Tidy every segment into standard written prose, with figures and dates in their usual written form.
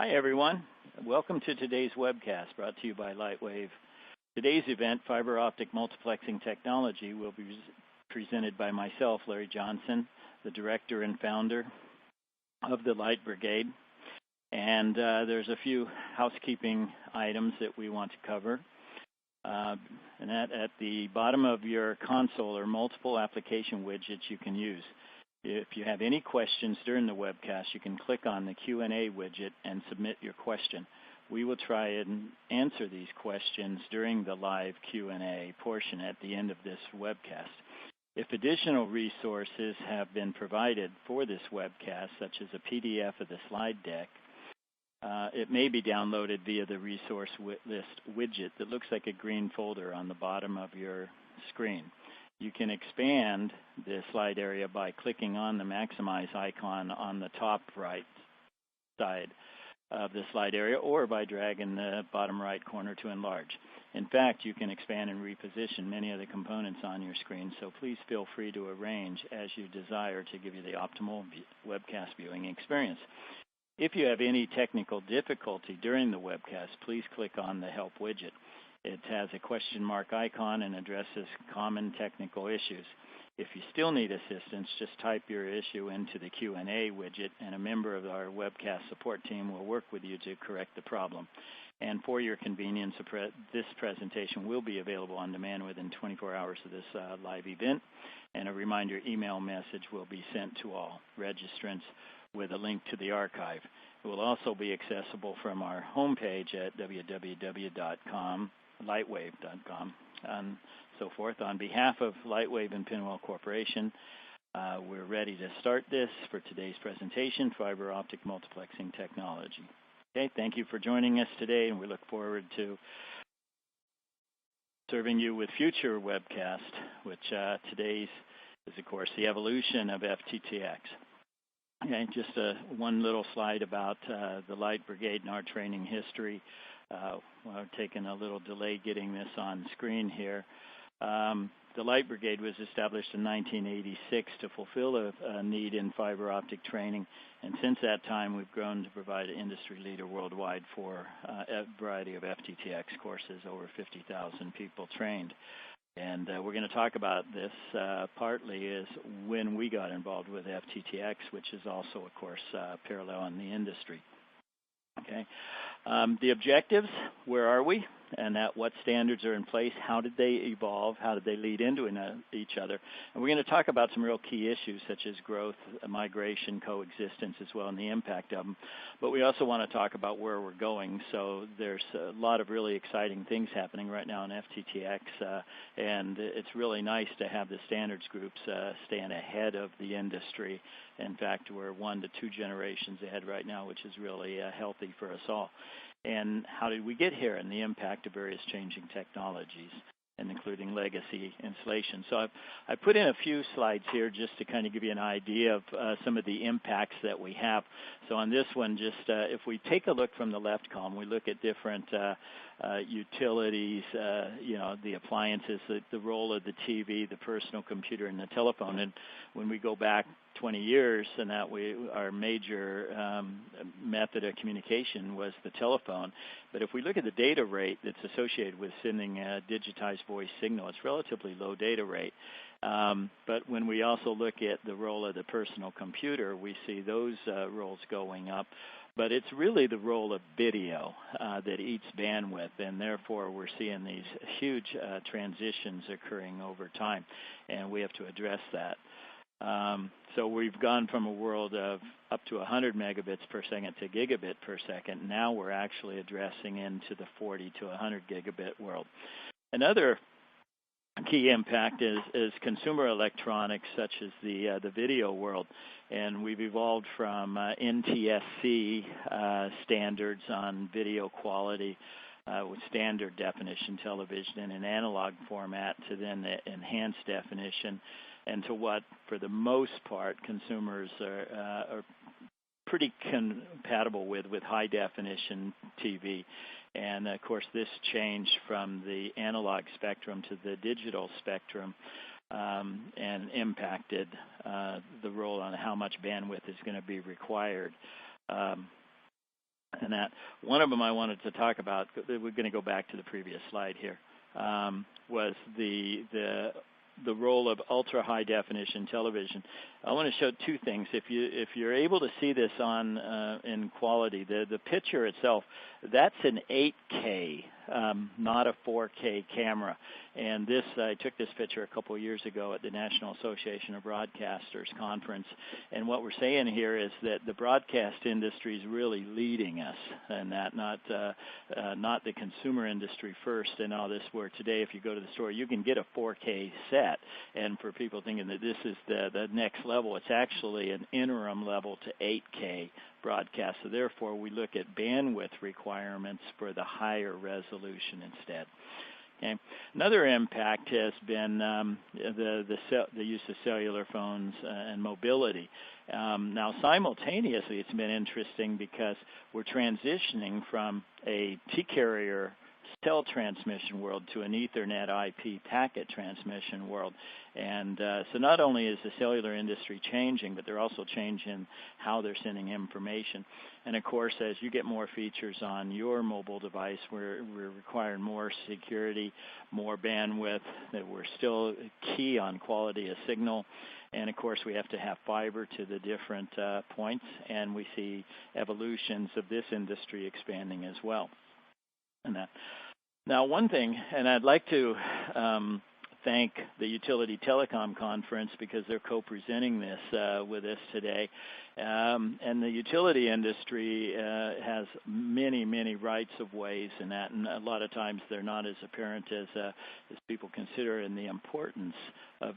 Hi, everyone. Welcome to today's webcast brought to you by LIGHTWAVE. Today's event, Fiber Optic Multiplexing Technology, will be presented by myself, Larry Johnson, the director and founder of the Light Brigade. And there's a few housekeeping items that we want to cover. And at the bottom of your console are multiple application widgets you can use. If you have any questions during the webcast, you can click on the Q&A widget and submit your question. We will try and answer these questions during the live Q&A portion at the end of this webcast. If additional resources have been provided for this webcast, such as a PDF of the slide deck, it may be downloaded via the resource list widget that looks like a green folder on the bottom of your screen. You can expand the slide area by clicking on the maximize icon on the top right side of the slide area, or by dragging the bottom right corner to enlarge. In fact, you can expand and reposition many of the components on your screen, so please feel free to arrange as you desire to give you the optimal webcast viewing experience. If you have any technical difficulty during the webcast, please click on the Help widget. It has a question mark icon and addresses common technical issues. If you still need assistance, just type your issue into the Q&A widget, and a member of our webcast support team will work with you to correct the problem. And for your convenience, this presentation will be available on demand within 24 hours of this live event, and a reminder email message will be sent to all registrants with a link to the archive. It will also be accessible from our homepage at www.com. lightwave.com, and so forth. On behalf of LIGHTWAVE and Pinwell Corporation, we're ready to start this for today's presentation, Fiber Optic Multiplexing Technology. Okay, thank you for joining us today, and we look forward to serving you with future webcasts, which today's is, of course, the evolution of FTTx. Okay, just one little slide about the Light Brigade and our training history. We're taking a little delay getting this on screen here. The Light Brigade was established in 1986 to fulfill a need in fiber optic training, and since that time we've grown to provide an industry leader worldwide for a variety of FTTx courses, over 50,000 people trained. And we're going to talk about this partly is when we got involved with FTTx, which is also, of course, parallel in the industry. Okay. The objectives, where are we, and at what standards are in place, how did they evolve, how did they lead into each other. And we're going to talk about some real key issues such as growth, migration, coexistence as well, and the impact of them. But we also want to talk about where we're going. So there's a lot of really exciting things happening right now in FTTx, and it's really nice to have the standards groups staying ahead of the industry. In fact, we're 1 to 2 generations ahead right now, which is really healthy for us all. And how did we get here, and the impact of various changing technologies, and including legacy installation. So I put in a few slides here just to kind of give you an idea of some of the impacts that we have. So on this one, just if we take a look from the left column, we look at different utilities, the appliances, the role of the TV, the personal computer, and the telephone. And when we go back 20 years, and our major method of communication was the telephone. But if we look at the data rate that's associated with sending a digitized voice signal, it's relatively low data rate. But when we also look at the role of the personal computer, we see those roles going up. But it's really the role of video that eats bandwidth, and therefore we're seeing these huge transitions occurring over time, and we have to address that. So we've gone from a world of up to 100 megabits per second to gigabit per second. Now we're actually addressing into the 40 to 100 gigabit world. Another key impact is consumer electronics, such as the video world. And we've evolved from NTSC standards on video quality with standard definition television in an analog format to then the enhanced definition, and to what, for the most part, consumers are pretty compatible with high-definition TV. And, of course, this changed from the analog spectrum to the digital spectrum and impacted the role on how much bandwidth is going to be required. And that one of them I wanted to talk about, we're going to go back to the previous slide here, was the role of ultra high definition television. I want to show two things. If you're able to see this on in quality, the picture itself, that's an 8K, not a 4K camera. And this, I took this picture a couple of years ago at the National Association of Broadcasters conference. And what we're saying here is that the broadcast industry is really leading us, and that not the consumer industry first and all this. Where today, if you go to the store, you can get a 4K set, and for people thinking that this is the next level, it's actually an interim level to 8K broadcast. So therefore, we look at bandwidth requirements for the higher resolution instead. Okay. Another impact has been the use of cellular phones and mobility. Now, simultaneously, it's been interesting because we're transitioning from a T-carrier cell transmission world to an Ethernet IP packet transmission world. And so not only is the cellular industry changing, but they're also changing how they're sending information. And of course, as you get more features on your mobile device, we're requiring more security, more bandwidth, that we're still key on quality of signal. And of course, we have to have fiber to the different points, and we see evolutions of this industry expanding as well. And now, one thing, and I'd like to thank the Utility Telecom Conference because they're co-presenting this with us today. And the utility industry has many, many rights of ways in that, and a lot of times they're not as apparent as people consider in the importance of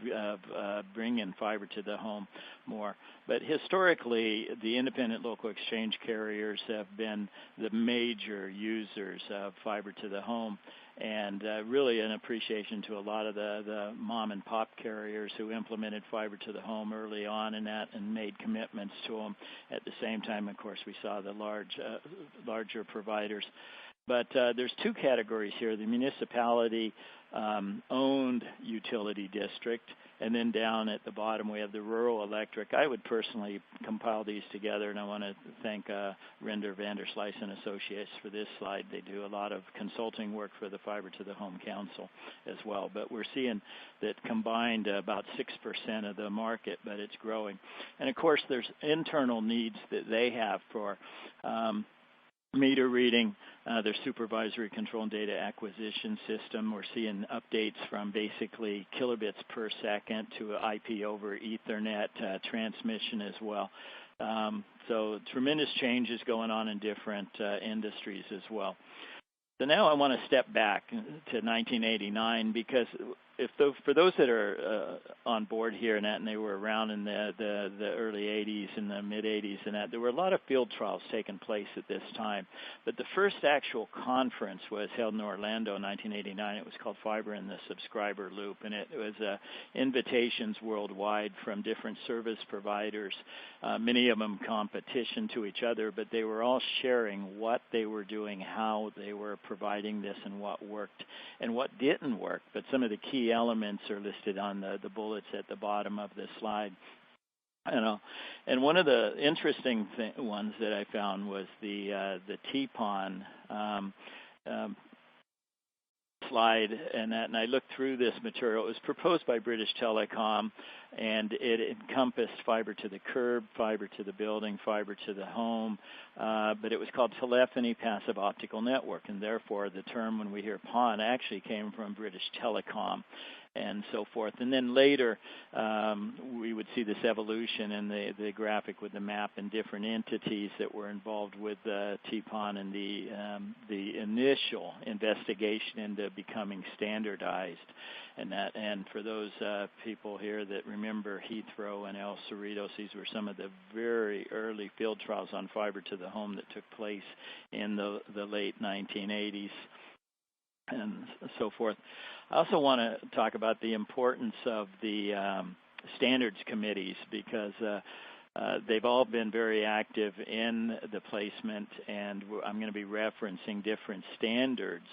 bringing fiber to the home more. But historically, the independent local exchange carriers have been the major users of fiber to the home. And really an appreciation to a lot of the mom and pop carriers who implemented fiber to the home early on in that and made commitments to them. At the same time, of course, we saw the larger providers. But there's two categories here: the municipality owned utility district, and then down at the bottom we have the rural electric. I would personally compile these together, and I want to thank Render Vanderslice and Associates for this slide. They do a lot of consulting work for the Fiber to the Home Council as well. But we're seeing that combined about 6% of the market, but it's growing. And of course, there's internal needs that they have for meter reading, their supervisory control and data acquisition system. We're seeing updates from basically kilobits per second to IP over Ethernet transmission as well. So tremendous changes going on in different industries as well. So now I want to step back to 1989 because for those that are on board here and they were around in the early 80s and the mid 80s and that, there were a lot of field trials taking place at this time. But the first actual conference was held in Orlando in 1989. It was called Fiber in the Subscriber Loop, and it was invitations worldwide from different service providers, many of them competition to each other, but they were all sharing what they were doing, how they were providing this, and what worked and what didn't work. But some of the key elements are listed on the bullets at the bottom of this slide. And one of the interesting ones that I found was the PON slide, and I looked through this material. It was proposed by British Telecom, and it encompassed fiber to the curb, fiber to the building, fiber to the home, but it was called telephony passive optical network, and therefore the term when we hear PON actually came from British Telecom and so forth. And then later we would see this evolution in the graphic with the map and different entities that were involved with PON and the initial investigation into becoming standardized. And for those people here that remember Heathrow and El Cerritos, these were some of the very early field trials on fiber to the home that took place in the late 1980s and so forth. I also want to talk about the importance of the standards committees because they've all been very active in the placement, and I'm going to be referencing different standards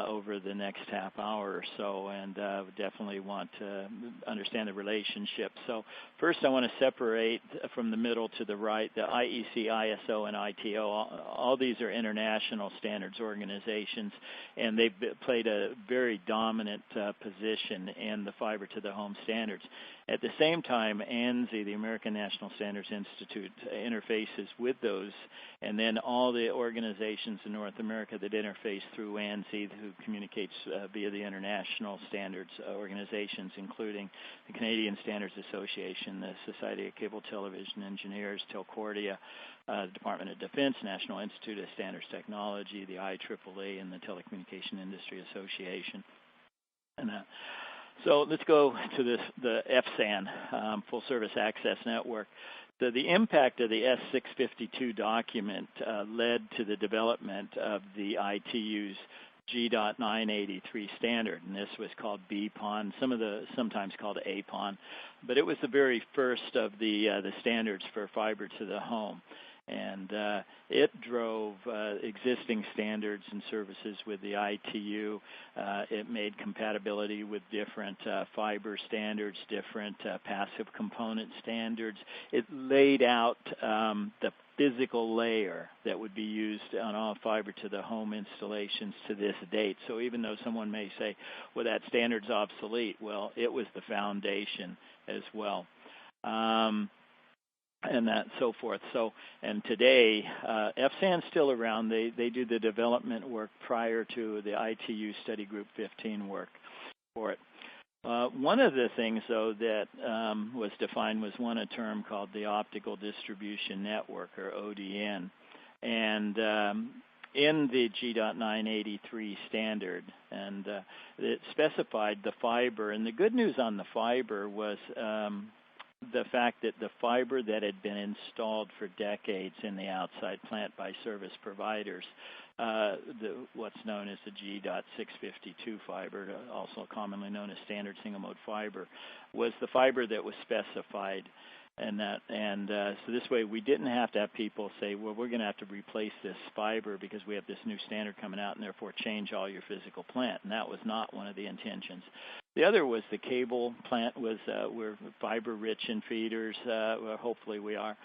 over the next half hour or so, and definitely want to understand the relationship. So first I want to separate from the middle to the right the IEC, ISO, and ITO. All these are international standards organizations, and they've played a very dominant position in the fiber to the home standards. At the same time, ANSI, the American National Standards Institute, interfaces with those, and then all the organizations in North America that interface through ANSI, who communicates via the international standards organizations, including the Canadian Standards Association, the Society of Cable Television Engineers, Telcordia, the Department of Defense, National Institute of Standards Technology, the IEEE, and the Telecommunication Industry Association. And so let's go to the FSAN, Full Service Access Network. The impact of the S652 document led to the development of the ITU's G.983 standard, and this was called B-PON, sometimes called APON, but it was the very first of the standards for fiber to the home. And it drove existing standards and services with the ITU. It made compatibility with different fiber standards, different passive component standards. It laid out the physical layer that would be used on all fiber to the home installations to this date. So even though someone may say, well, that standard's obsolete, well, it was the foundation as well. And that so forth. So, and today, FSAN's still around. They do the development work prior to the ITU Study Group 15 work for it. One of the things, though, that was defined was a term called the Optical Distribution Network, or ODN. And in the G.983 standard, and it specified the fiber. And the good news on the fiber was the fact that the fiber that had been installed for decades in the outside plant by service providers, what's known as the G.652 fiber, also commonly known as standard single-mode fiber, was the fiber that was specified. So this way we didn't have to have people say, well, we're going to have to replace this fiber because we have this new standard coming out and therefore change all your physical plant. And that was not one of the intentions. The other was the cable plant we're fiber-rich in feeders. Well, hopefully we are.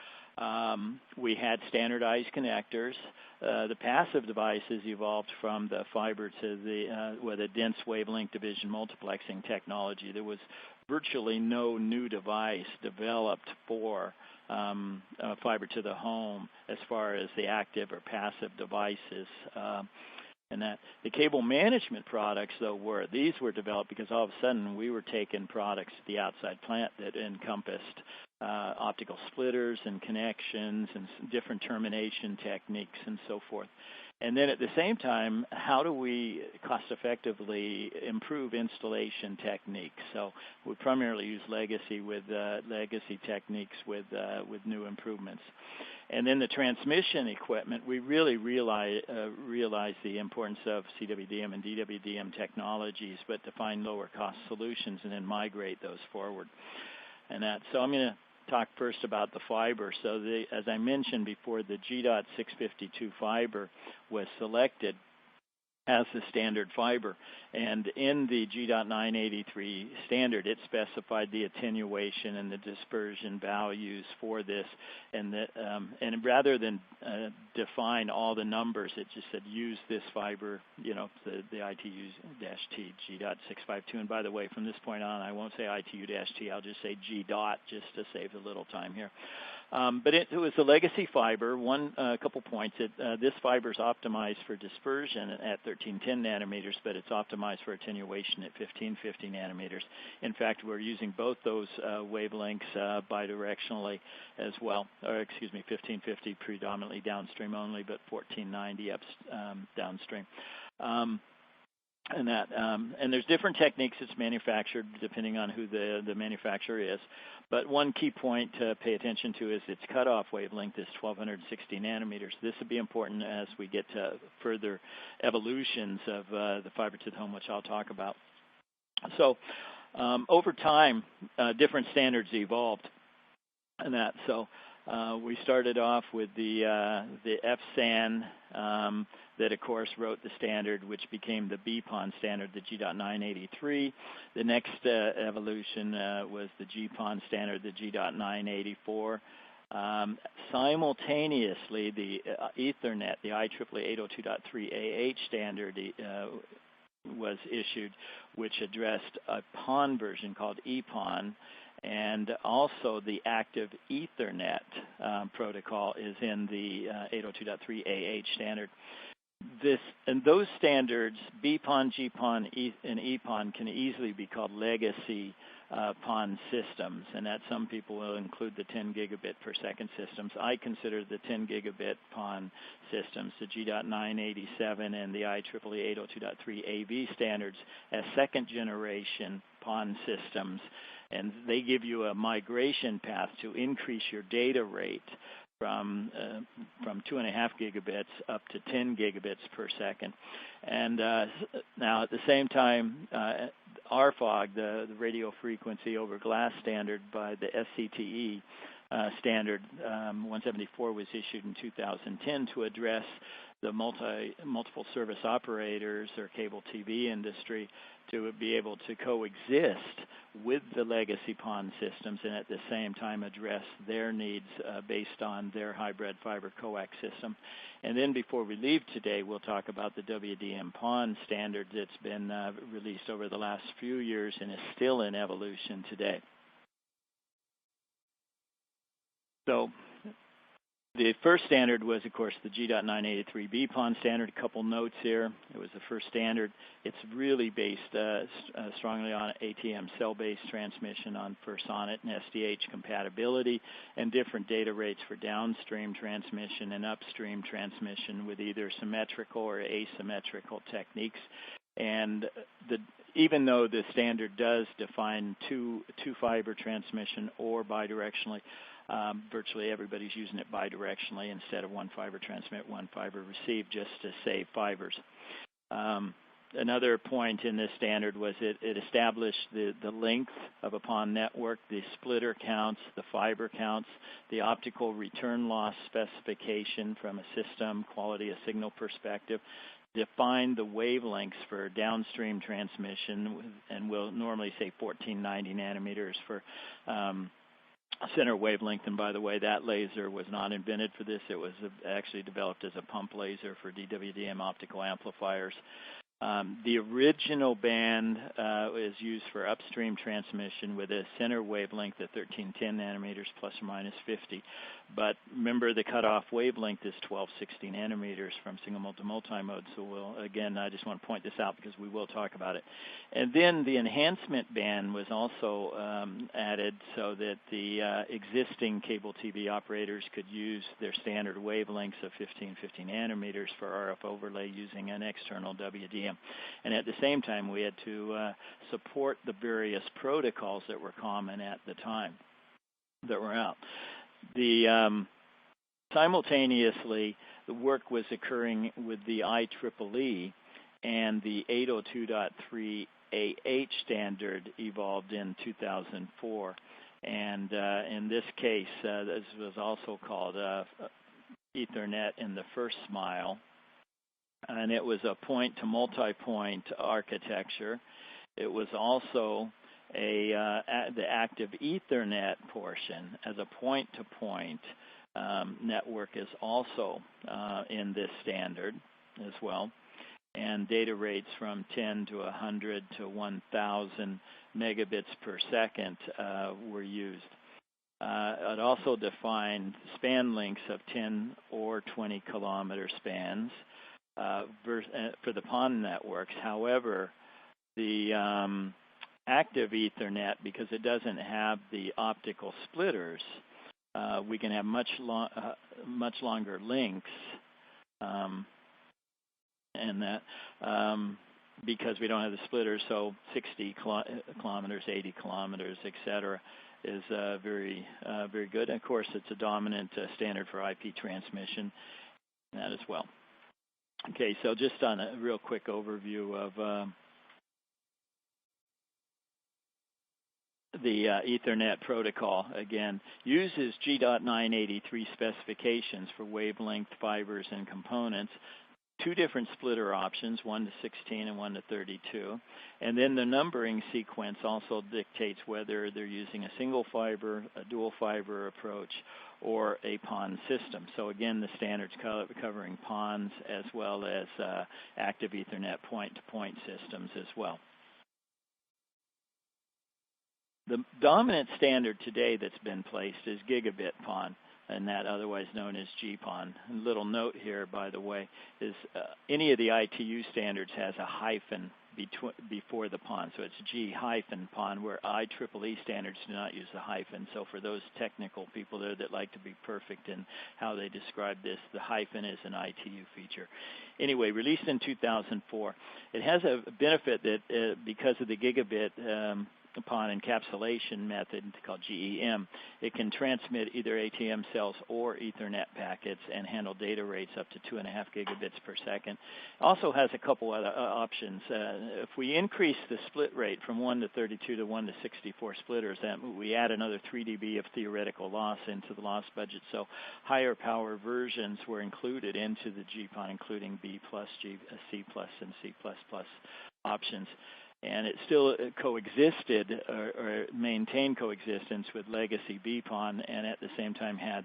We had standardized connectors. The passive devices evolved from the fiber to the dense wavelength division multiplexing technology. There was virtually no new device developed for fiber to the home as far as the active or passive devices. And that the cable management products, though, were developed because all of a sudden we were taking products to the outside plant that encompassed optical splitters and connections and different termination techniques and so forth. And then at the same time, how do we cost-effectively improve installation techniques? So we primarily use legacy techniques with new improvements. And then the transmission equipment, we really realize the importance of CWDM and DWDM technologies, but to find lower cost solutions and then migrate those forward. And so I'm going to talk first about the fiber. So as I mentioned before, the G.652 fiber was selected as the standard fiber. And in the G.983 standard, it specified the attenuation and the dispersion values for this. And rather than define all the numbers, it just said use this fiber, the ITU-T G.652. And by the way, from this point on, I won't say ITU-T, I'll just say G.dot just to save a little time here. But it was a legacy fiber. A couple points. This fiber is optimized for dispersion at 1310 nanometers, but it's optimized for attenuation at 1550 nanometers. In fact, we're using both those wavelengths bidirectionally as well. 1550 predominantly downstream only, but 1490 downstream. And there's different techniques it's manufactured depending on who the manufacturer is. But one key point to pay attention to is its cutoff wavelength is 1260 nanometers. This would be important as we get to further evolutions of the fiber to the home, which I'll talk about. So over time, different standards evolved. And so We started off with the FSAN that, of course, wrote the standard, which became the B-PON standard, the G.983. The next evolution was the G-PON standard, the G.984. Simultaneously, the Ethernet, the IEEE 802.3AH standard was issued, which addressed a PON version called EPON, and also the active Ethernet protocol is in the 802.3AH standard. And those standards, B-PON, G-PON, and EPON, can easily be called legacy PON systems, and that some people will include the 10 gigabit per second systems. I consider the 10 gigabit PON systems, the G.987 and the IEEE 802.3 AV standards, as second generation PON systems, and they give you a migration path to increase your data rate from 2.5 gigabits up to 10 gigabits per second. And now at the same time, RFOG, the radio frequency over glass standard by the SCTE standard 174 was issued in 2010 to address the multiple service operators or cable TV industry to be able to coexist with the legacy PON systems and at the same time address their needs based on their hybrid fiber coax system. And then before we leave today, we'll talk about the WDM-PON standard that's been released over the last few years and is still in evolution today. So the first standard was, of course, the G.983 B-PON standard. A couple notes here. It was the first standard. It's really based strongly on ATM cell-based transmission on for SONET and SDH compatibility and different data rates for downstream transmission and upstream transmission with either symmetrical or asymmetrical techniques. And even though the standard does define two fiber transmission or bidirectionally, virtually everybody's using it bidirectionally instead of one fiber transmit, one fiber receive, just to save fibers. Another point in this standard was it established the length of a PON network, the splitter counts, the fiber counts, the optical return loss specification from a system quality of signal perspective, defined the wavelengths for downstream transmission, and we'll normally say 1490 nanometers for center wavelength. And by the way, that laser was not invented for this. It was actually developed as a pump laser for DWDM optical amplifiers. The original band is used for upstream transmission with a center wavelength of 1310 nanometers plus or minus 50. But remember, the cutoff wavelength is 1260 nanometers from single mode to multi-mode. So again, I just want to point this out because we will talk about it. And then the enhancement band was also added so that the existing cable TV operators could use their standard wavelengths of 1550 nanometers for RF overlay using an external WDM. And at the same time, we had to support the protocols that were common at the time that were out. Simultaneously, the work was occurring with the IEEE, and the 802.3AH standard evolved in 2004. And in this case, this was also called Ethernet in the first mile. And it was a point-to-multipoint architecture. It was also the active Ethernet portion as a point-to-point network is also in this standard as well. And data rates from 10 to 100 to 1,000 megabits per second were used. It also defined span lengths of 10 or 20 kilometer spans for the PON networks. However, the active Ethernet, because it doesn't have the optical splitters, we can have much longer links, and that because we don't have the splitters, so 60 kilometers, 80 kilometers, etc., is very good. And of course, it's a dominant standard for IP transmission, that as well. Okay, so just on a real quick overview of Ethernet protocol, again, uses G.983 specifications for wavelength, fibers, and components. Two different splitter options, 1 to 16 and 1 to 32. And then the numbering sequence also dictates whether they're using a single fiber, a dual fiber approach, or a PON system. So again, the standards covering PONs as well as active Ethernet point-to-point systems as well. The dominant standard today that's been placed is Gigabit PON, and that otherwise known as GPON. A little note here, by the way, is any of the ITU standards has a hyphen before the PON, so it's G-PON, where IEEE standards do not use the hyphen. So for those technical people there that like to be perfect in how they describe this, the hyphen is an ITU feature. Anyway, released in 2004. It has a benefit that because of the Gigabit PON encapsulation method called GEM, it can transmit either ATM cells or Ethernet packets and handle data rates up to 2.5 gigabits per second. Also has a couple other options. If we increase the split rate from 1 to 32 to 1 to 64 splitters, we add another 3 dB of theoretical loss into the loss budget. So higher power versions were included into the GPON, including B+, C+, and C++ options. And it still coexisted or maintained coexistence with legacy B-PON, and at the same time had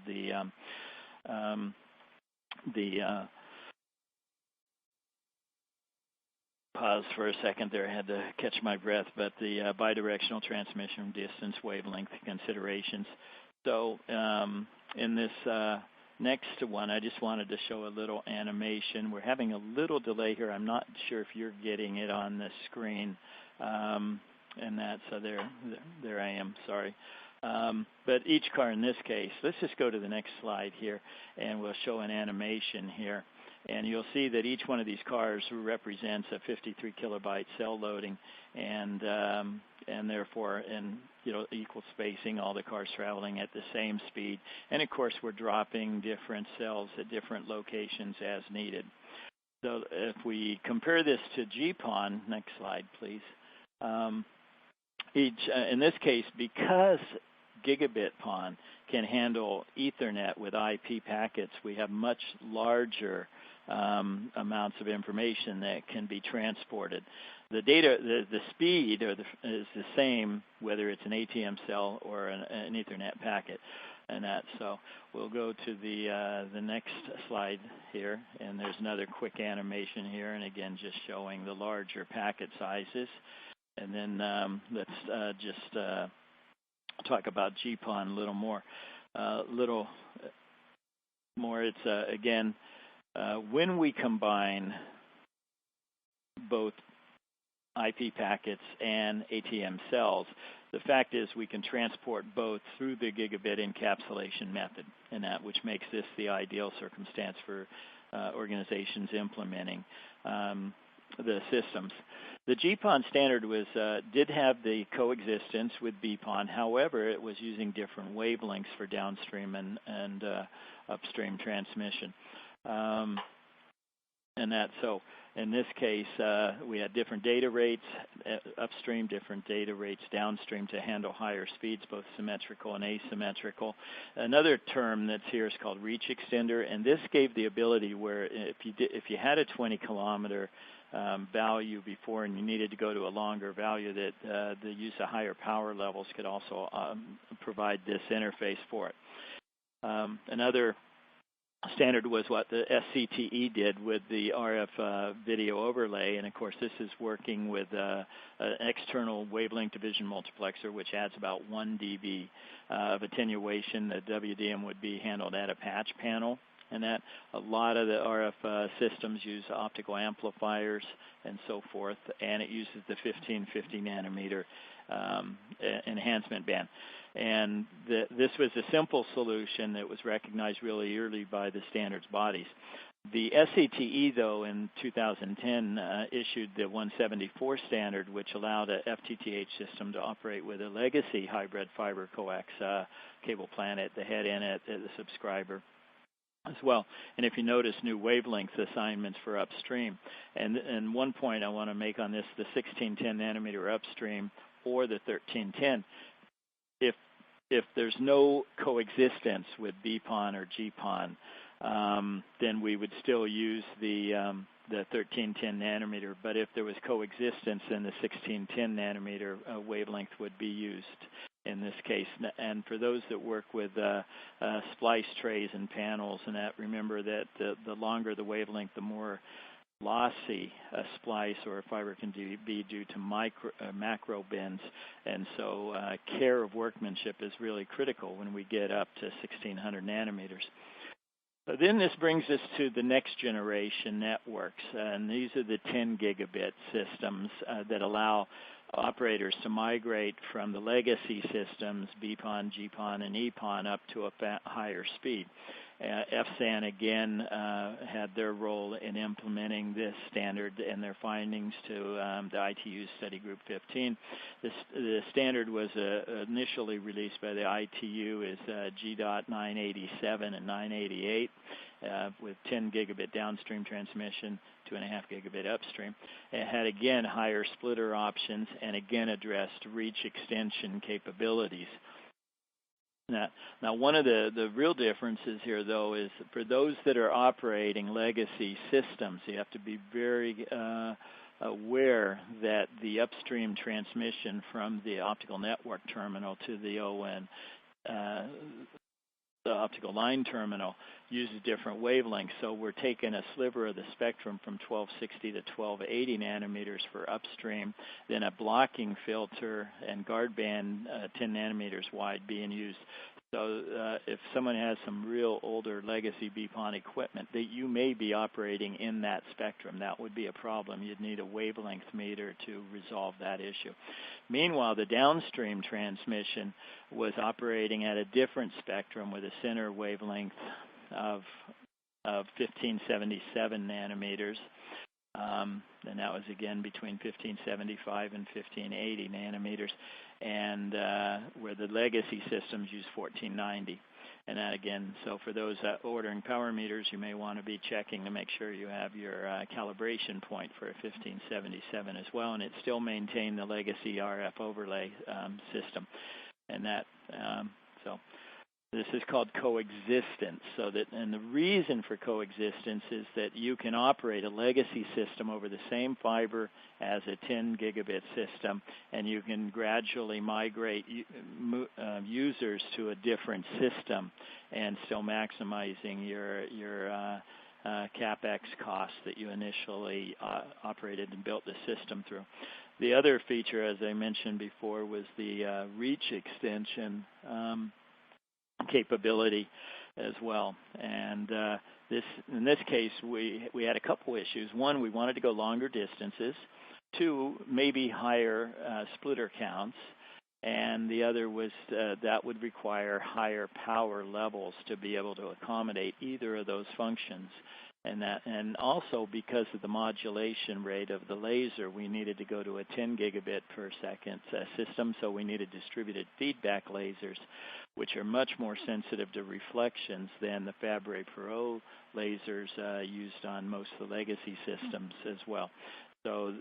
pause for a second there, I had to catch my breath, but the bidirectional transmission distance wavelength considerations. So in this next one, I just wanted to show a little animation. We're having a little delay here. I'm not sure if you're getting it on the screen. And that's, there I am, sorry. But each car in this case, let's just go to the next slide here, and we'll show an animation here. And you'll see that each one of these cars represents a 53 kilobyte cell loading, and therefore in equal spacing, all the cars traveling at the same speed. And of course, we're dropping different cells at different locations as needed. So if we compare this to GPON, next slide, please. In this case, because Gigabit PON can handle Ethernet with IP packets, we have much larger amounts of information that can be transported. The data, the speed is the same whether it's an ATM cell or an Ethernet packet, and that. So we'll go to the next slide here, and there's another quick animation here, and again just showing the larger packet sizes. And then let's just talk about GPON a little more. It's again, when we combine both IP packets and ATM cells, the fact is we can transport both through the gigabit encapsulation method, and that which makes this the ideal circumstance for organizations implementing the systems. The GPON standard did have the coexistence with B-PON. However, it was using different wavelengths for downstream and upstream transmission. And that, so in this case, we had different data rates upstream, different data rates downstream to handle higher speeds, both symmetrical and asymmetrical. Another term that's here is called reach extender, and this gave the ability where if you had a 20-kilometer value before and you needed to go to a longer value, that the use of higher power levels could also provide this interface for it. Another standard was what the SCTE did with the RF video overlay, and of course this is working with an external wavelength division multiplexer, which adds about 1 dB of attenuation. The WDM would be handled at a patch panel, and that a lot of the RF systems use optical amplifiers and so forth, and it uses the 1550 nanometer enhancement band. And this was a simple solution that was recognized really early by the standards bodies. The SCTE, though, in 2010 issued the 174 standard, which allowed a FTTH system to operate with a legacy hybrid fiber coax cable plant at the head end at the subscriber as well. And if you notice, new wavelength assignments for upstream. And one point I want to make on this, the 1610 nanometer upstream or the 1310, if there's no coexistence with B-PON or G-PON, then we would still use the 1310 nanometer. But if there was coexistence, then the 1610 nanometer wavelength would be used in this case. And for those that work with splice trays and panels and that, remember that the longer the wavelength, the more lossy a splice or a fiber can be due to macro bends, and so care of workmanship is really critical when we get up to 1600 nanometers. So then this brings us to the next generation networks, and these are the 10 gigabit systems that allow operators to migrate from the legacy systems, B-PON, G-PON, and EPON up to a higher speed. FSAN again had their role in implementing this standard and their findings to the ITU Study Group 15. The standard was initially released by the ITU as G.987 and 988 with 10 gigabit downstream transmission, 2.5 gigabit upstream. It had again higher splitter options and again addressed reach extension capabilities. Now, one of the real differences here, though, is for those that are operating legacy systems, you have to be very aware that the upstream transmission from the optical network terminal to the ON, the optical line terminal, uses different wavelengths. So we're taking a sliver of the spectrum from 1260 to 1280 nanometers for upstream, then a blocking filter and guard band 10 nanometers wide being used. So if someone has some real older legacy B-PON equipment, that you may be operating in that spectrum, that would be a problem. You'd need a wavelength meter to resolve that issue. Meanwhile, the downstream transmission was operating at a different spectrum with a center wavelength of 1577 nanometers. And that was again between 1575 and 1580 nanometers, and where the legacy systems use 1490. And that again, so for those ordering power meters, you may want to be checking to make sure you have your calibration point for a 1577 as well, and it still maintained the legacy RF overlay system. And that, so this is called coexistence. So that, and the reason for coexistence is that you can operate a legacy system over the same fiber as a 10 gigabit system, and you can gradually migrate users to a different system and still maximizing your CapEx costs that you initially operated and built the system through. The other feature, as I mentioned before, was the reach extension capability as well. And in this case, we had a couple issues. One, we wanted to go longer distances. Two, maybe higher splitter counts. And the other was that would require higher power levels to be able to accommodate either of those functions. And also because of the modulation rate of the laser, we needed to go to a 10 gigabit per second system, so we needed distributed feedback lasers, which are much more sensitive to reflections than the Fabre Perot lasers used on most of the legacy systems as well. So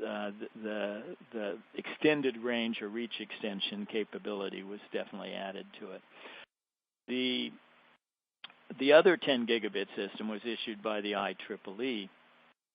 the extended range or reach extension capability was definitely added to it. The other 10 gigabit system was issued by the IEEE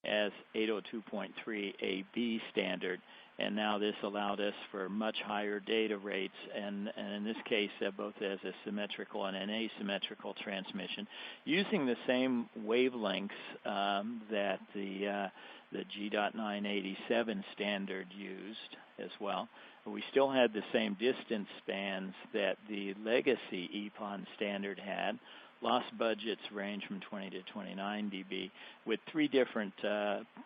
as 802.3 AB standard, and now this allowed us for much higher data rates, and in this case, both as a symmetrical and an asymmetrical transmission, using the same wavelengths that the G.987 standard used as well. We still had the same distance spans that the legacy EPON standard had. Loss budgets range from 20 to 29 dB, with three different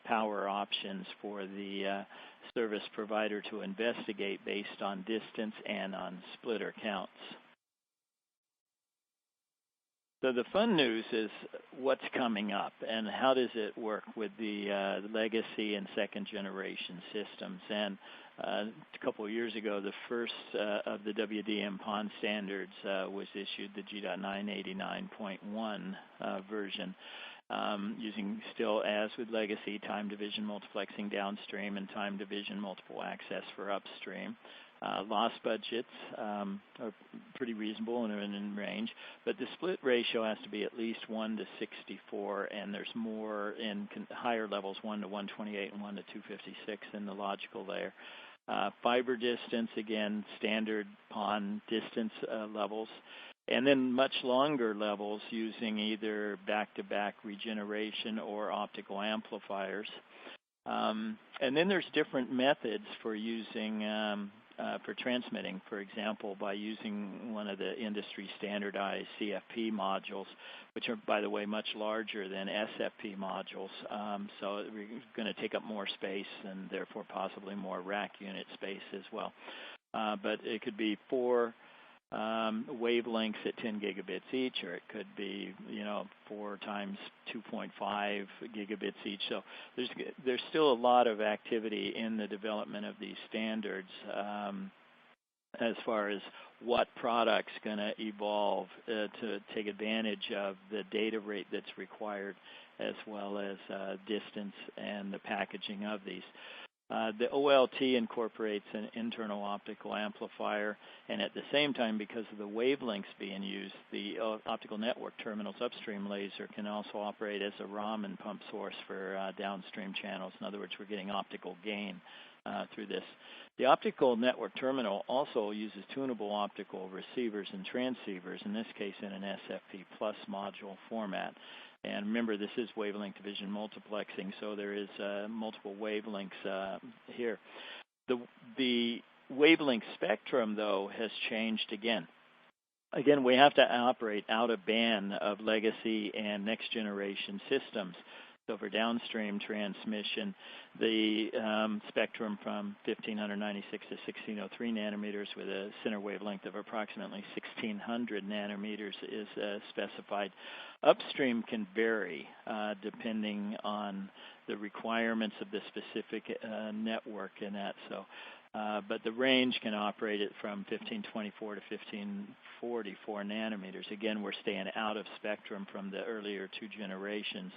power options for the service provider to investigate based on distance and on splitter counts. So the fun news is what's coming up and how does it work with the legacy and second generation systems. And a couple of years ago, the first of the WDM-PON standards was issued, the G.989.1 version, using still, as with legacy, time division multiplexing downstream and time division multiple access for upstream. Loss budgets are pretty reasonable and are in range, but the split ratio has to be at least 1 to 64, and there's more in higher levels, 1 to 128 and 1 to 256 in the logical layer. Fiber distance, again, standard PON distance levels, and then much longer levels using either back-to-back regeneration or optical amplifiers. And then there's different methods for using for transmitting, for example, by using one of the industry standardized CFP modules, which are, by the way, much larger than SFP modules. So we're going to take up more space and therefore possibly more rack unit space as well. But it could be 4 wavelengths at 10 gigabits each, or it could be, 4 times 2.5 gigabits each. So there's still a lot of activity in the development of these standards as far as what product's going to evolve to take advantage of the data rate that's required, as well as distance and the packaging of these. The OLT incorporates an internal optical amplifier, and at the same time, because of the wavelengths being used, the optical network terminal's upstream laser can also operate as a Raman pump source for downstream channels. In other words, we're getting optical gain through this. The optical network terminal also uses tunable optical receivers and transceivers, in this case in an SFP plus module format. And remember, this is wavelength division multiplexing, so there is multiple wavelengths here. The wavelength spectrum, though, has changed again. Again, we have to operate out of band of legacy and next generation systems. So for downstream transmission, the spectrum from 1596 to 1603 nanometers with a center wavelength of approximately 1600 nanometers is specified. Upstream can vary depending on the requirements of the specific network in that. So, but the range can operate it from 1524 to 1544 nanometers. Again, we're staying out of spectrum from the earlier 2 generations.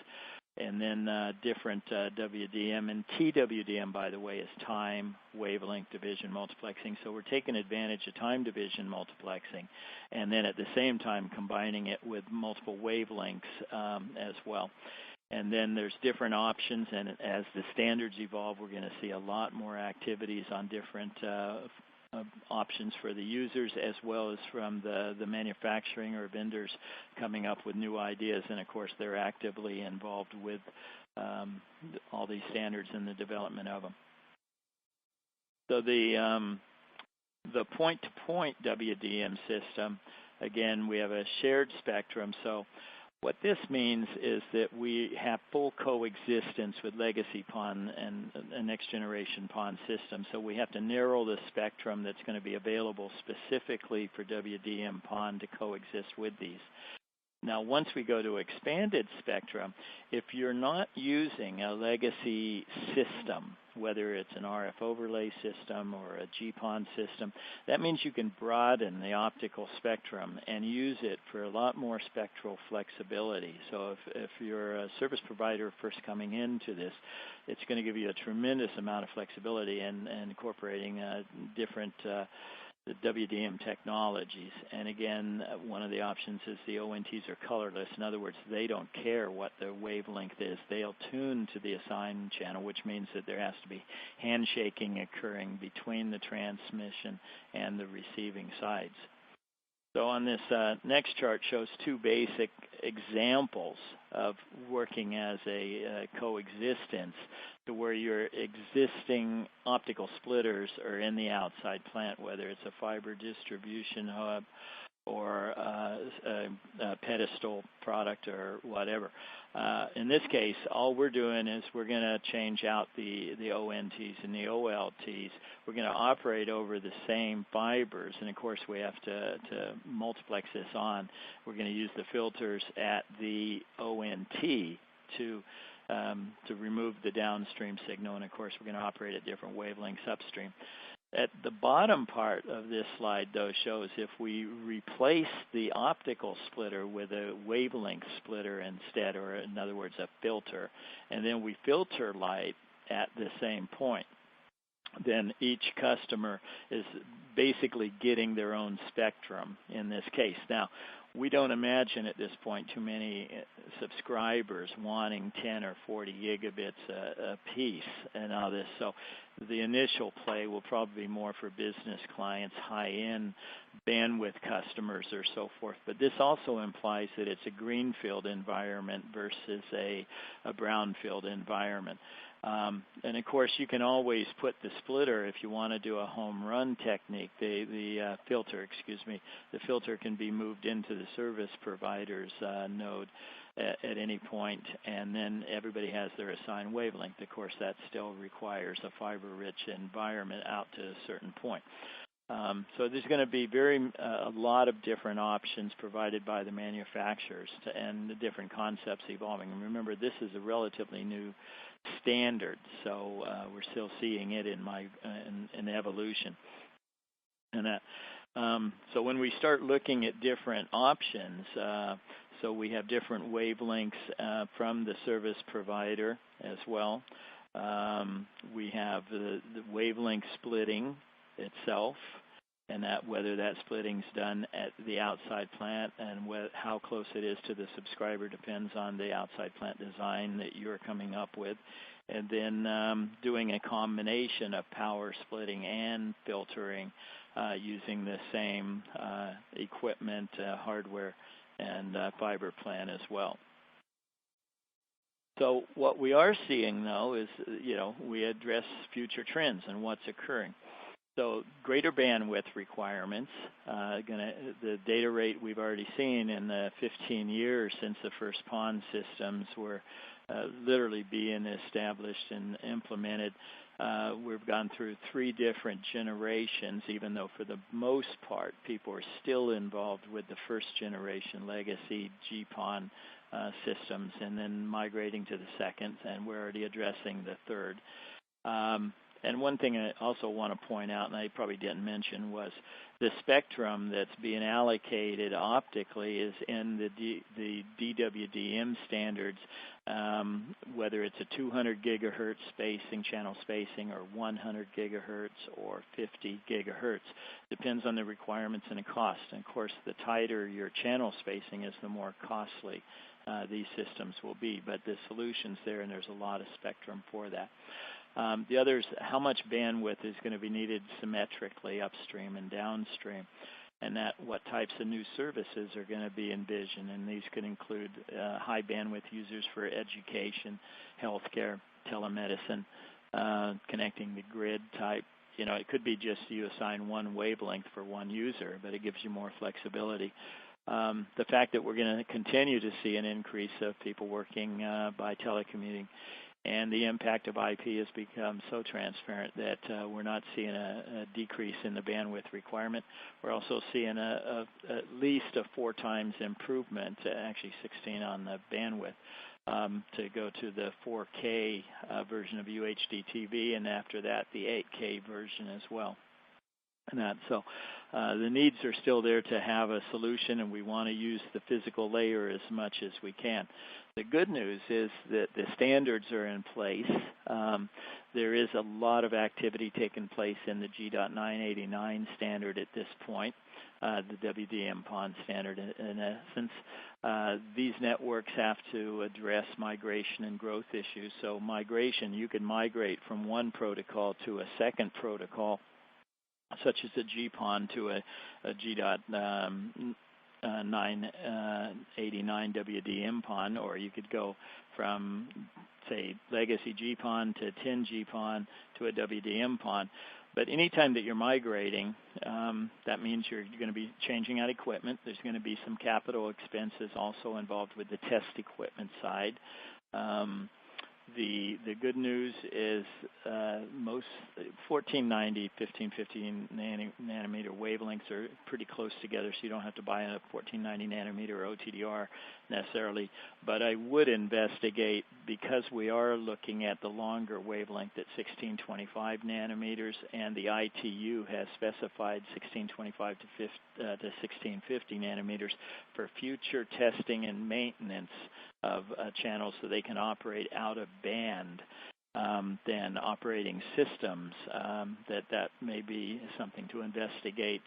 And then different WDM and TWDM, by the way, is time wavelength division multiplexing. So we're taking advantage of time division multiplexing, and then at the same time combining it with multiple wavelengths as well. And then there's different options, and as the standards evolve, we're going to see a lot more activities on different options for the users, as well as from the manufacturing or vendors coming up with new ideas. And of course, they're actively involved with all these standards and the development of them. So the point-to-point WDM system, again, we have a shared spectrum. So what this means is that we have full coexistence with legacy PON and a next-generation PON system. So we have to narrow the spectrum that's going to be available specifically for WDM-PON to coexist with these. Now, once we go to expanded spectrum, if you're not using a legacy system, whether it's an RF overlay system or a GPON system, that means you can broaden the optical spectrum and use it for a lot more spectral flexibility. So if you're a service provider first coming into this, it's going to give you a tremendous amount of flexibility and incorporating different the WDM technologies. And again, one of the options is the ONTs are colorless. In other words, they don't care what the wavelength is. They'll tune to the assigned channel, which means that there has to be handshaking occurring between the transmission and the receiving sides. So on this next chart shows 2 basic examples of working as a coexistence, to where your existing optical splitters are in the outside plant, whether it's a fiber distribution hub or a pedestal product or whatever. In this case, all we're doing is we're going to change out the ONTs and the OLTs. We're going to operate over the same fibers, and of course we have to multiplex this on. We're going to use the filters at the ONT to remove the downstream signal, and of course we're going to operate at different wavelengths upstream. At the bottom part of this slide, though, shows if we replace the optical splitter with a wavelength splitter instead, or in other words, a filter, and then we filter light at the same point. then each customer is basically getting their own spectrum in this case. Now, we don't imagine at this point too many subscribers wanting 10 or 40 gigabits a piece and all this. So the initial play will probably be more for business clients, high-end bandwidth customers or so forth. But this also implies that it's a greenfield environment versus a brownfield environment. And of course, you can always put the splitter if you want to do a home run technique. The filter can be moved into the service provider's node at any point, and then everybody has their assigned wavelength. Of course, that still requires a fiber-rich environment out to a certain point. So there's going to be a lot of different options provided by the manufacturers and the different concepts evolving. And remember, this is a relatively new standard, so we're still seeing it in evolution. And so when we start looking at different options, so we have different wavelengths from the service provider as well. We have the wavelength splitting itself, and whether that splitting's done at the outside plant and how close it is to the subscriber depends on the outside plant design that you're coming up with. And then doing a combination of power splitting and filtering using the same equipment, hardware, and fiber plant as well. So what we are seeing, though, is, we address future trends and what's occurring. So greater bandwidth requirements, the data rate we've already seen in the 15 years since the first PON systems were literally being established and implemented. We've gone through 3 different generations, even though for the most part people are still involved with the first generation legacy GPON systems and then migrating to the second, and we're already addressing the third. And one thing I also want to point out, and I probably didn't mention, was the spectrum that's being allocated optically is in the DWDM standards, whether it's a 200 gigahertz spacing, channel spacing, or 100 gigahertz or 50 gigahertz. Depends on the requirements and the cost. And of course, the tighter your channel spacing is, the more costly these systems will be. But the solution's there, and there's a lot of spectrum for that. The other is how much bandwidth is going to be needed symmetrically upstream and downstream, and what types of new services are going to be envisioned. And these could include high bandwidth users for education, healthcare, telemedicine, connecting the grid type. It could be just you assign one wavelength for one user, but it gives you more flexibility. The fact that we're going to continue to see an increase of people working by telecommuting, and the impact of IP has become so transparent that we're not seeing a decrease in the bandwidth requirement. We're also seeing at least a 4 times improvement, actually 16 on the bandwidth, to go to the 4K version of UHD TV, and after that the 8K version as well. So the needs are still there to have a solution, and we want to use the physical layer as much as we can. The good news is that the standards are in place. There is a lot of activity taking place in the G.989 standard at this point, the WDM-PON standard. In essence, these networks have to address migration and growth issues. So migration, you can migrate from one protocol to a second protocol, such as a GPON to a G.989 WDM-PON, or you could go from, say, legacy GPON to 10 GPON to a WDM-PON. But anytime that you're migrating, that means you're going to be changing out equipment. There's going to be some capital expenses also involved with the test equipment side. The good news is most 1490, 1550 nanometer wavelengths are pretty close together, so you don't have to buy a 1490 nanometer OTDR necessarily. But I would investigate, because we are looking at the longer wavelength at 1625 nanometers, and the ITU has specified 1625 to 1650 nanometers for future testing and maintenance of channels so they can operate out of band. than operating systems, that may be something to investigate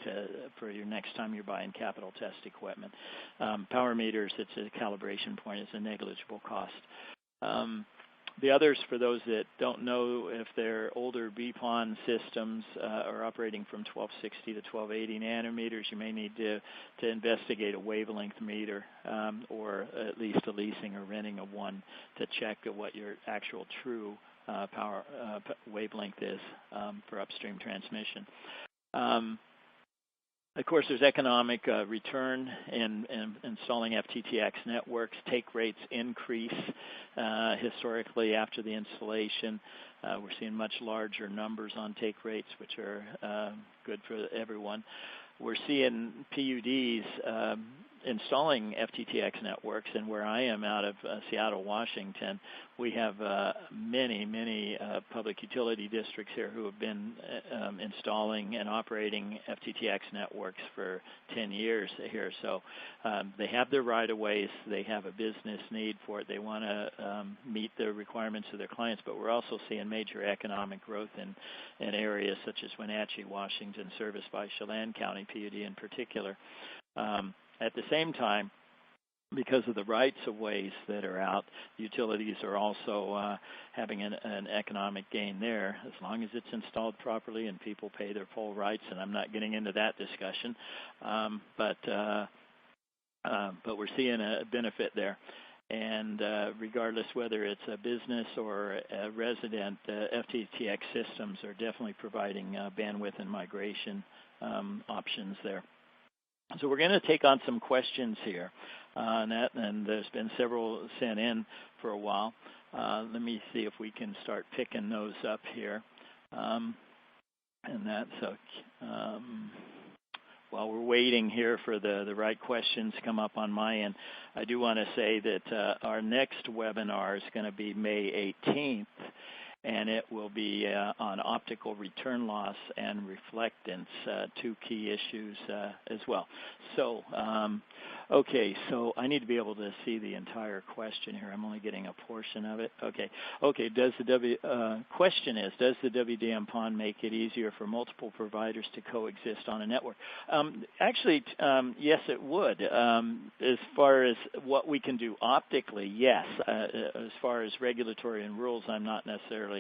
for your next time you're buying capital test equipment. Power meters, it's a calibration point, it's a negligible cost. The others, for those that don't know, if they're older B-PON systems are operating from 1260 to 1280 nanometers, you may need to investigate a wavelength meter or at least a leasing or renting of one to check what your actual true power wavelength is for upstream transmission. Of course, there's economic return in installing FTTx networks. Take rates increase historically after the installation. We're seeing much larger numbers on take rates, which are good for everyone. We're seeing PUDs installing FTTx networks, and where I am out of Seattle, Washington, we have many public utility districts here who have been installing and operating FTTx networks for 10 years here. So they have their right-of-ways, they have a business need for it, they want to meet the requirements of their clients, but we're also seeing major economic growth in areas such as Wenatchee, Washington, serviced by Chelan County, PUD in particular. At the same time, because of the rights-of-ways that are out, utilities are also having an economic gain there, as long as it's installed properly and people pay their full rights, and I'm not getting into that discussion. But we're seeing a benefit there. And regardless whether it's a business or a resident, FTTx systems are definitely providing bandwidth and migration options there. So we're going to take on some questions here on that, and there's been several sent in for a while. Let me see if we can start picking those up here. And that's while we're waiting here for the right questions to come up on my end, I do want to say that our next webinar is going to be May 18th. And it will be on optical return loss and reflectance, two key issues as well. So, okay, so I need to be able to see the entire question here. I'm only getting a portion of it. Okay, does the question is, does the WDM-PON make it easier for multiple providers to coexist on a network? Actually, yes, it would. As far as what we can do optically, yes. As far as regulatory and rules, I'm not necessarily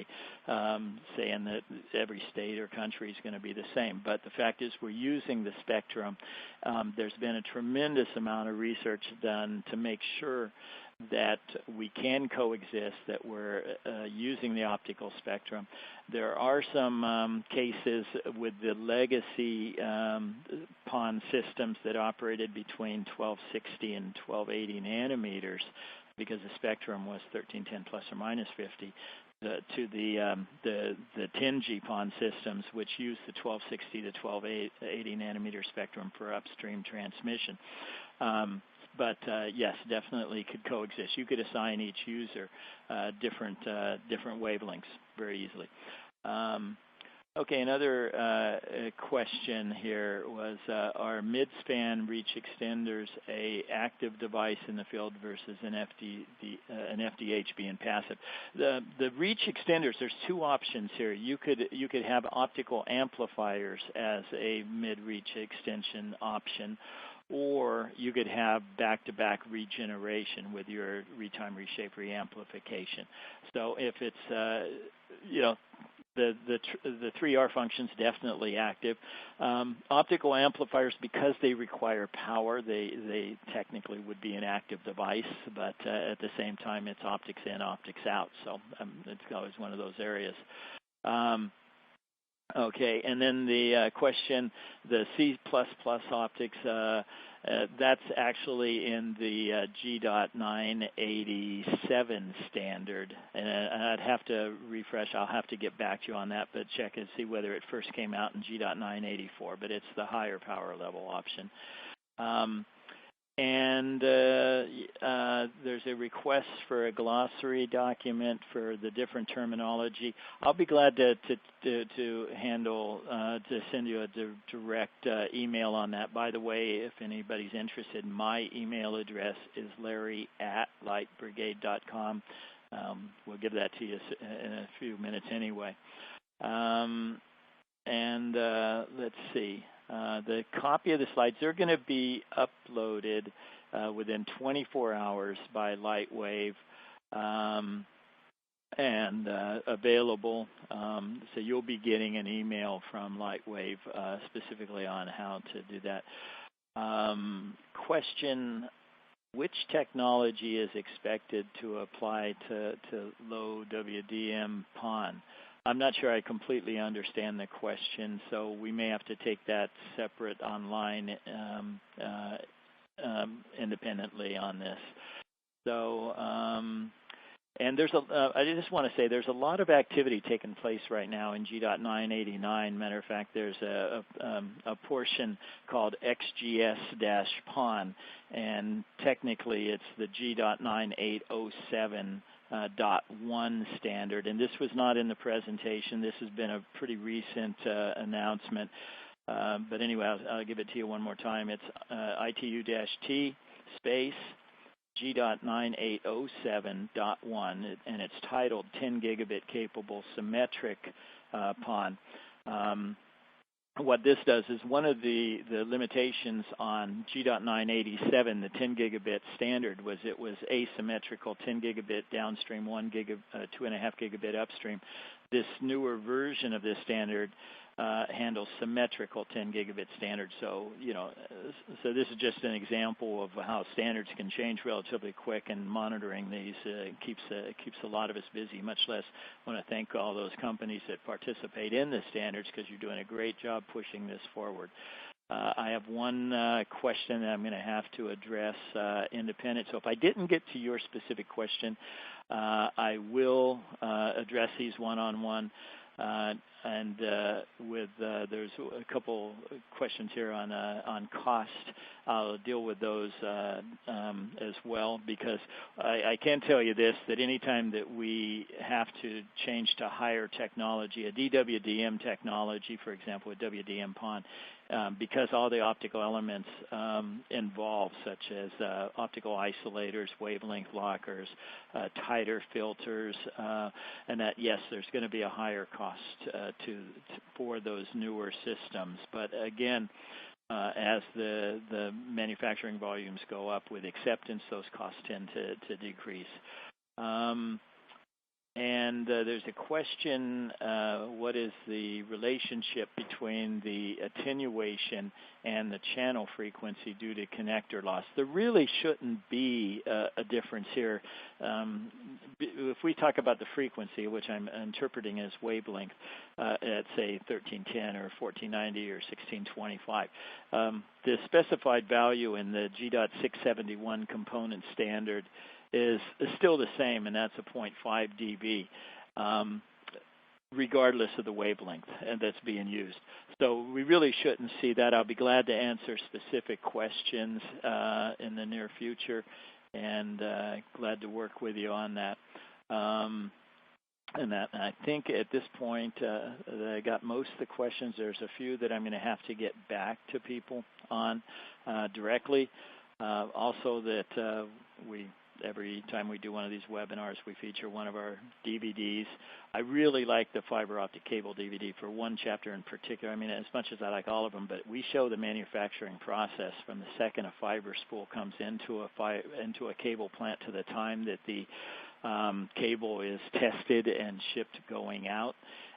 saying that every state or country is going to be the same. But the fact is we're using the spectrum. There's been a tremendous amount of research done to make sure that we can coexist, that we're using the optical spectrum. There are some cases with the legacy PON systems that operated between 1260 and 1280 nanometers because the spectrum was 1310 plus or minus 50. To the 10G PON systems, which use the 1260 to 1280 nanometer spectrum for upstream transmission. But yes, definitely could coexist. You could assign each user different wavelengths very easily. Okay, another question here was, are mid-span reach extenders a active device in the field versus an FDH being passive? The reach extenders, there's two options here. You could have optical amplifiers as a mid-reach extension option, or you could have back-to-back regeneration with your retime, reshape, reamplification. So if it's, the 3R function's definitely active. Optical amplifiers, because they require power, they technically would be an active device, but at the same time, it's optics in, optics out. So it's always one of those areas. Okay, and then the question, the C++ optics, that's actually in the G.987 standard. And I'd have to refresh. I'll have to get back to you on that, but check and see whether it first came out in G.984, but it's the higher power level option. And there's a request for a glossary document for the different terminology. I'll be glad to handle, to send you a direct email on that. By the way, if anybody's interested, my email address is larry@lightbrigade.com. we'll give that to you in a few minutes anyway. Let's see. The copy of the slides, they're going to be uploaded within 24 hours by LIGHTWAVE and available. So you'll be getting an email from LIGHTWAVE specifically on how to do that. Question: which technology is expected to apply to low WDM-PON? I'm not sure I completely understand the question, so we may have to take that separate online independently on this. So, and there's I just want to say there's a lot of activity taking place right now in G.989. Matter of fact, there's a portion called XGS-PON, and technically it's the G.9807.1 standard. And this was not in the presentation. This has been a pretty recent announcement. But anyway, I'll give it to you one more time. It's ITU-T space G.9807.1, and it's titled 10 gigabit capable symmetric PON. What this does is one of the limitations on G.987, the 10 gigabit standard, was it was asymmetrical, 10 gigabit downstream, 2.5 gigabit upstream. This newer version of this standard handles symmetrical 10 gigabit standard. So, so this is just an example of how standards can change relatively quick, and monitoring these keeps a lot of us busy. Much less, I want to thank all those companies that participate in the standards, because you're doing a great job pushing this forward. I have one question that I'm going to have to address independent. So if I didn't get to your specific question, I will address these one-on-one. There's a couple questions here on cost. I'll deal with those as well, because I can tell you this, that anytime that we have to change to higher technology, a DWDM technology, for example, a WDM-PON, because all the optical elements involved, such as optical isolators, wavelength lockers, tighter filters, and that, yes, there's going to be a higher cost for those newer systems. But again, as the manufacturing volumes go up with acceptance, those costs tend to decrease. And there's a question, what is the relationship between the attenuation and the channel frequency due to connector loss? There really shouldn't be a difference here. If we talk about the frequency, which I'm interpreting as wavelength, at say 1310 or 1490 or 1625, the specified value in the G.671 component standard is still the same, and that's a 0.5 dB, regardless of the wavelength that's being used. So we really shouldn't see that. I'll be glad to answer specific questions in the near future, and glad to work with you on that. And I think at this point that I got most of the questions. There's a few that I'm going to have to get back to people on directly. Also that every time we do one of these webinars, we feature one of our DVDs. I really like the fiber optic cable DVD for one chapter in particular. I mean, as much as I like all of them, but we show the manufacturing process from the second a fiber spool comes into a cable plant to the time that the cable is tested and shipped going out.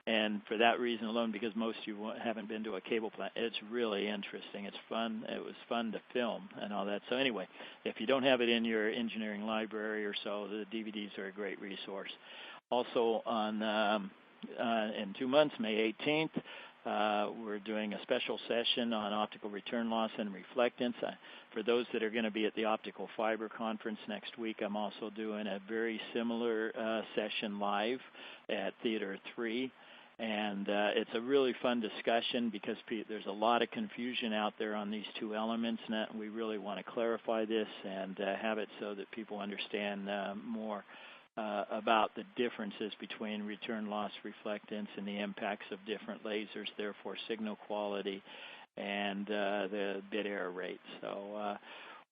And for that reason alone, because most of you haven't been to a cable plant, it's really interesting. It's fun. It was fun to film and all that. So anyway, if you don't have it in your engineering library or so, the DVDs are a great resource. Also, in 2 months, May 18th, we're doing a special session on optical return loss and reflectance. For those that are going to be at the Optical Fiber Conference next week, I'm also doing a very similar session live at Theater 3. And it's a really fun discussion, because there's a lot of confusion out there on these two elements, and we really want to clarify this and have it so that people understand more about the differences between return loss reflectance and the impacts of different lasers, therefore signal quality and the bit error rate. So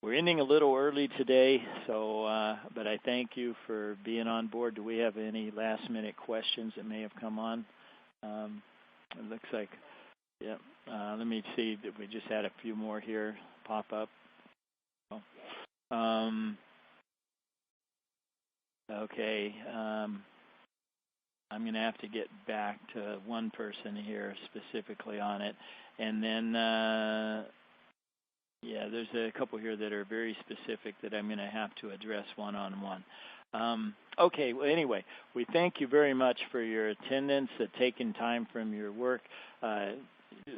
We're ending a little early today, so but I thank you for being on board. Do we have any last-minute questions that may have come on? It looks like, yeah. Let me see. We just had a few more here pop up. Okay. I'm going to have to get back to one person here specifically on it. And then, yeah, there's a couple here that are very specific that I'm going to have to address one-on-one. Okay, well, anyway, we thank you very much for your attendance, taking time from your work.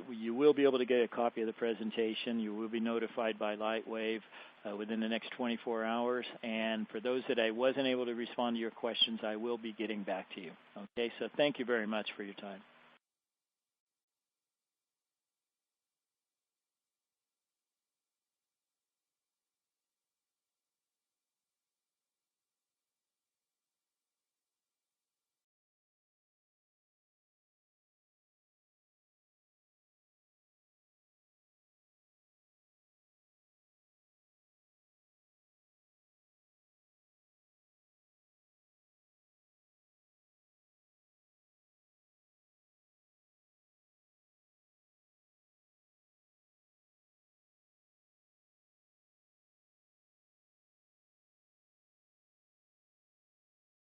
You will be able to get a copy of the presentation. You will be notified by LIGHTWAVE within the next 24 hours. And for those that I wasn't able to respond to your questions, I will be getting back to you. Okay, so thank you very much for your time.